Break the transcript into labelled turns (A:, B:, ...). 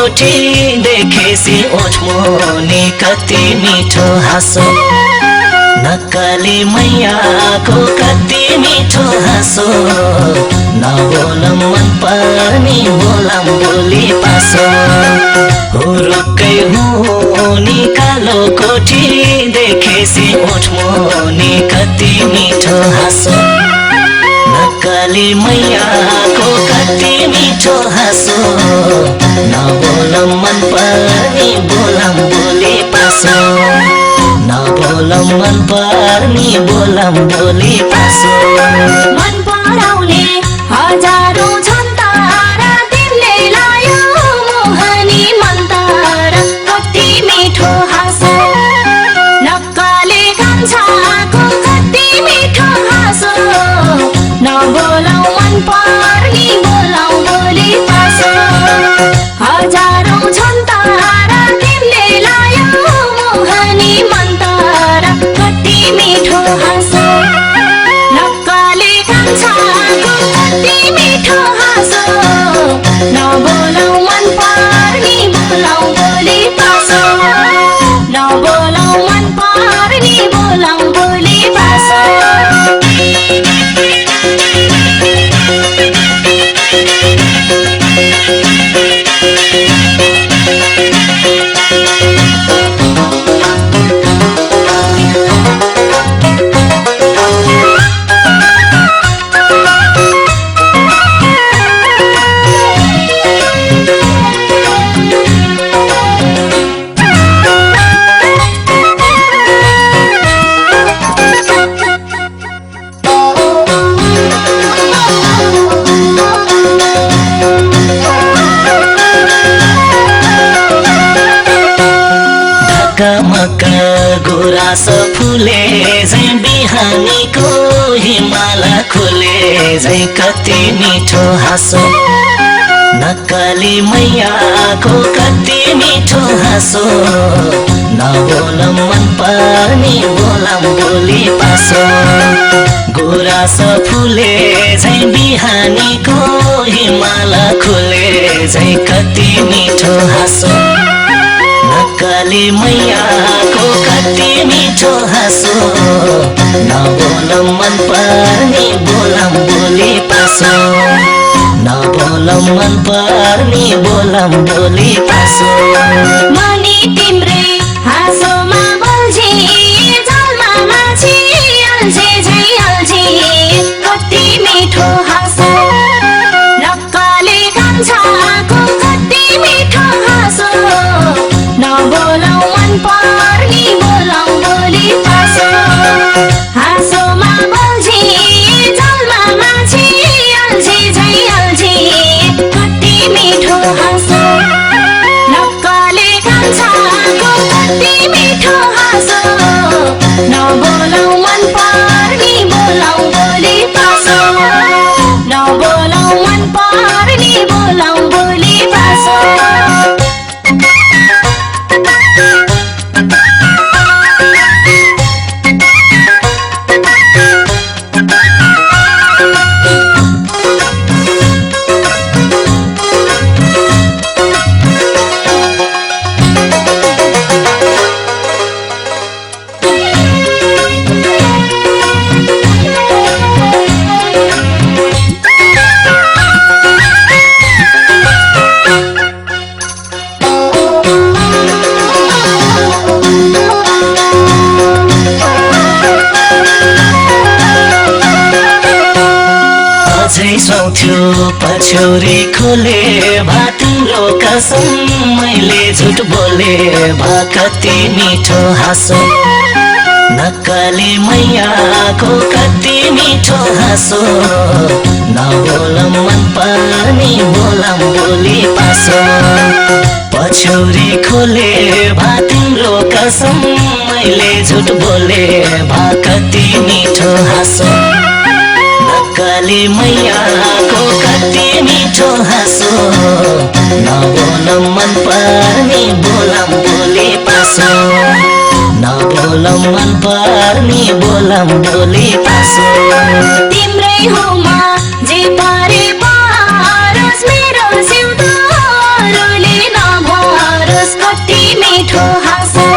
A: कोठी देखेसी ओठमुनि कति मिठो हाँसो नक्कली मैयाको कति मिठो हाँसो नबोलम मन पर्ने बोलम बोली पासो हुरुक्कै हुनी कालो कोठी देखेसी ओठमुनि कति मिठो हाँसो नक्कली मैयाको कति मिठो हाँसो नबोलम मन पर्ने बोलम बोली पासो नबोलम मन पर्ने बोलम बोली पासो
B: मन पराउने हजारौं छन् तारा तिमीले लायो मोहनी मन्तर कति मिठो हाँसो नक्कली कान्छाको कति मिठो हाँसो नबोलौ मन पर्ने बोलौ बोली पासो हजारौं छन् तारा तिमीले लायो मोहनी मन्तर कति मिठो हाँसो नक्कली कान्छाको कति मिठो हाँसो नबोलौ मन पर्ने बोलौ बोली पासो नबोलौ मन पर्ने बोलौ बोली पासो
A: ढकमक गुराँस फुले झै बिहानीको हिमाल खुले झै कति मिठो हाँसो नक्कली मैयाको कति मिठो हाँसो नबोलम मन पर्ने बोलम बोली पासो गुराँस फुले झै बिहानीको हिमाल खुले झै कति मिठो हाँसो नक्कली मैयाको कति मिठो हाँसो नबोलम मन पर्ने बोलम बोली पासो नबोलम मन पर्ने बोलम बोली पासो
B: मनी तिम्रै हाँसोमा बल्झी जलमा माछी अल्झे झै अल्झी कति मिठो हाँसो नक्कली कान्छाको कति मिठो हाँसो नबोलौ मन पर्ने बोलौ बोली पासो हाँसोमा बल्झी जलमा माछी अल्झे झै अल्झी कति मिठो हाँसो नक्कली कान्छाको कति मिठो हाँसो नबोलौ मन पर्ने बोलौ बोली पासो नबोलौ मन पर्ने बोलौ बोली पासो
A: सौथ्यो पछौरी खोले भा तिम्रो कसम मैले झुट बोले भा कति मिठो हाँसो नक्कली मैयाको कति मिठो हाँसो नबोलम मन पर्ने बोलम बोली पासो पछौरी खोले भा तिम्रो कसम मैले झुट बोले भा कति मिठो हाँसो नक्कली मैयाको कति मिठो हाँसो नबोलम मन पर्ने बोलम बोली पासो नबोलम मन पर्ने बोलम बोली पासो
B: तिम्रै होमा जे पारे पारोस् मेरो सिउँदोले कति मिठो हाँसो